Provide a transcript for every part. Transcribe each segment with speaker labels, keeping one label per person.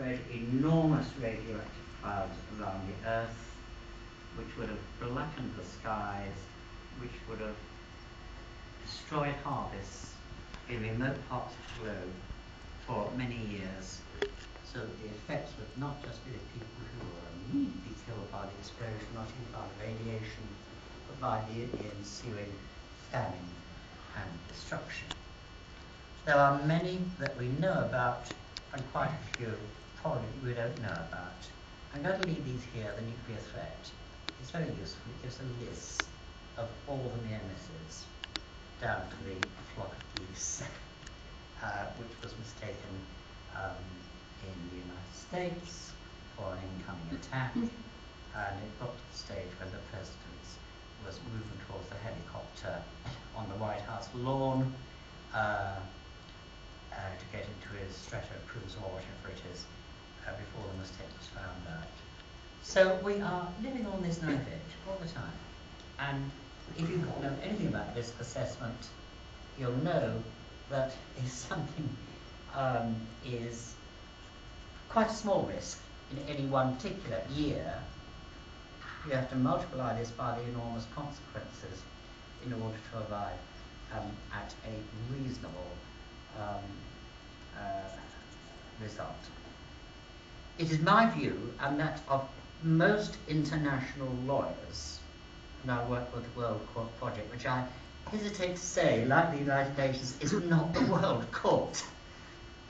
Speaker 1: spread enormous radioactive clouds around the Earth, which would have blackened the skies, which would have destroyed harvests in remote parts of the globe for many years, so that the effects would not just be the people who were immediately killed by the explosion, not even by the radiation, but by the ensuing famine and destruction. There are many that we know about, and quite a few probably we don't know about. I'm going to leave these here, the nuclear threat. It's very useful. It gives a list of all the near misses, down to the flock of geese, which was mistaken in the United States for an incoming attack, and it got to the stage when the president was moving towards the helicopter on the White House lawn to get into his Strato Cruise or whatever it is before the mistake was found out. So we are living on this knife edge all the time, and if you know anything about risk assessment, you'll know that if something is quite a small risk in any one particular year, you have to multiply this by the enormous consequences in order to arrive at a reasonable result. It is my view, and that of most international lawyers, and I work with the World Court Project, which I hesitate to say, like the United Nations, is not the World Court.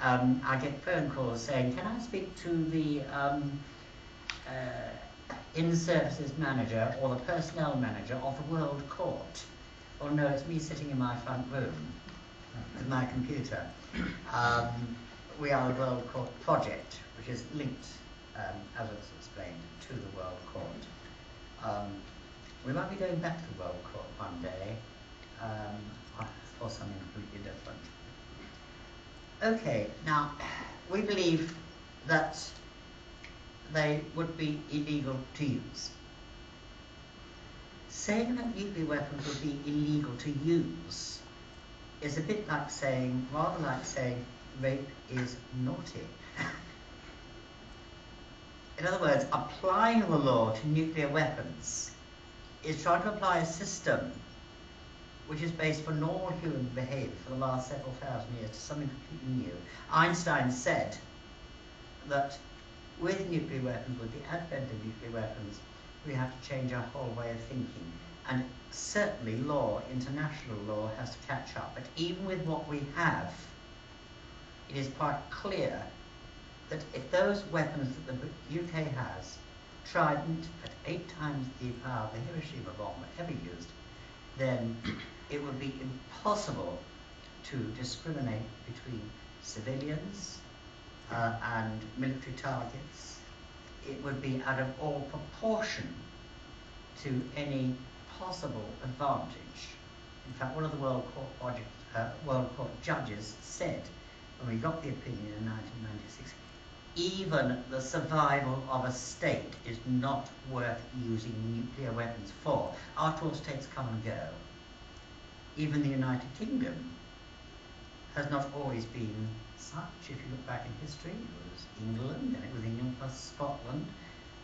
Speaker 1: I get phone calls saying, can I speak to the in-services manager or the personnel manager of the World Court? Well, no, it's me sitting in my front room with my computer. We are the World Court Project, which is linked, as was explained, to the World Court. We might be going back to the World Court one day for something completely different. Okay, now, we believe that they would be illegal to use. Saying that nuclear weapons would be illegal to use is a bit like saying, rather like saying, rape is naughty. In other words, applying the law to nuclear weapons is trying to apply a system which is based for normal human behavior for the last several thousand years to something completely new. Einstein said that with nuclear weapons, with the advent of nuclear weapons, we have to change our whole way of thinking. And certainly law, international law, has to catch up. But even with what we have, it is quite clear that if those weapons that the UK has, Trident at 8 times the power of the Hiroshima bomb ever used, then it would be impossible to discriminate between civilians and military targets. It would be out of all proportion to any possible advantage. In fact, one of the World Court judges said, when we got the opinion in 1996, even the survival of a state is not worth using nuclear weapons for. After all, states come and go. Even the United Kingdom has not always been such. If you look back in history, it was England, then it was England plus Scotland,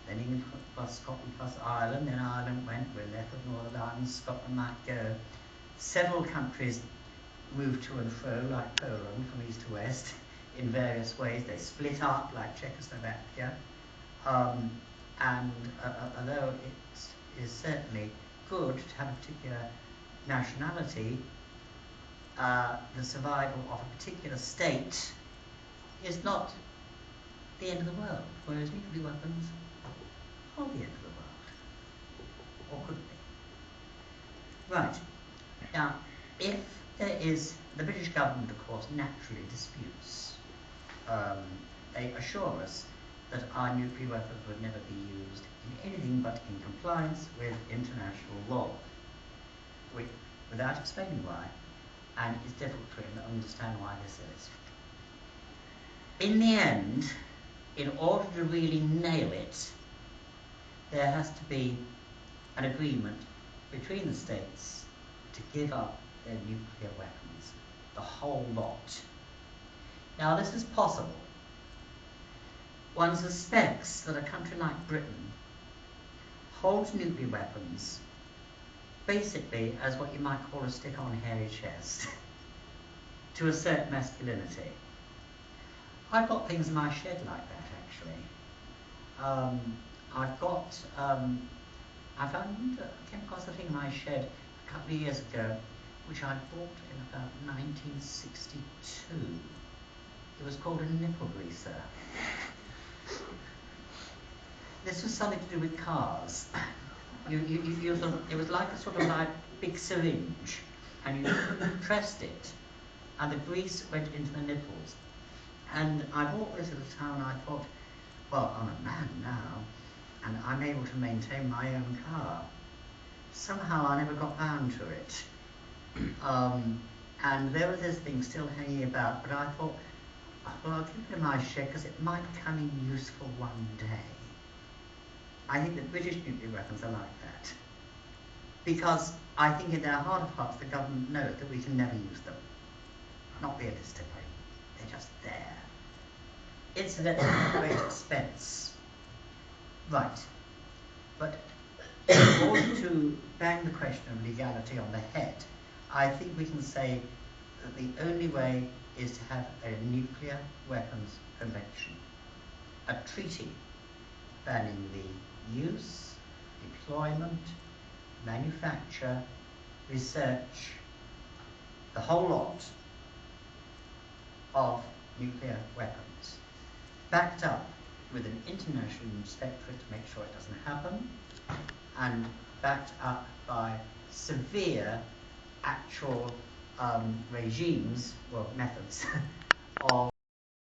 Speaker 1: then England plus Scotland plus Ireland, then Ireland went, we're left with Northern Ireland, Scotland might go. Several countries moved to and fro, like Poland, from east to west, in various ways. They split up, like Czechoslovakia. And although it is certainly good to have a particular nationality, the survival of a particular state is not the end of the world, whereas nuclear weapons are the end of the world, or could be. Right, now, if there is, the British government, of course, naturally disputes. They assure us that our nuclear weapons would never be used in anything but in compliance with international law, without explaining why, and it's difficult for him to understand why this is. In the end, in order to really nail it, there has to be an agreement between the states to give up their nuclear weapons, the whole lot. Now, this is possible one suspects that a country like Britain holds nuclear weapons basically as what you might call a stick on a hairy chest to assert masculinity. I've got things in my shed like that, actually. I've got, I came across a thing in my shed a couple of years ago, which I bought in about 1962. It was called a nipple greaser. This was something to do with cars. It was like a sort of like big syringe, and you pressed it, and the grease went into the nipples. And I bought this at the time, and I thought, well, I'm a man now, and I'm able to maintain my own car. Somehow I never got round to it. And there was this thing still hanging about, but I thought, well, I'll keep it in my shed because it might come in useful one day. I think that British nuclear weapons are like that. Because I think in their heart of hearts the government knows that we can never use them. Not realistically. They're just there. Incidentally, at great expense. Right. But in order to bang the question of legality on the head, I think we can say that the only way is to have a nuclear weapons convention. A treaty banning the use, deployment, manufacture, research, the whole lot of nuclear weapons, backed up with an international inspectorate to make sure it doesn't happen, and backed up by severe actual regimes, well, methods, of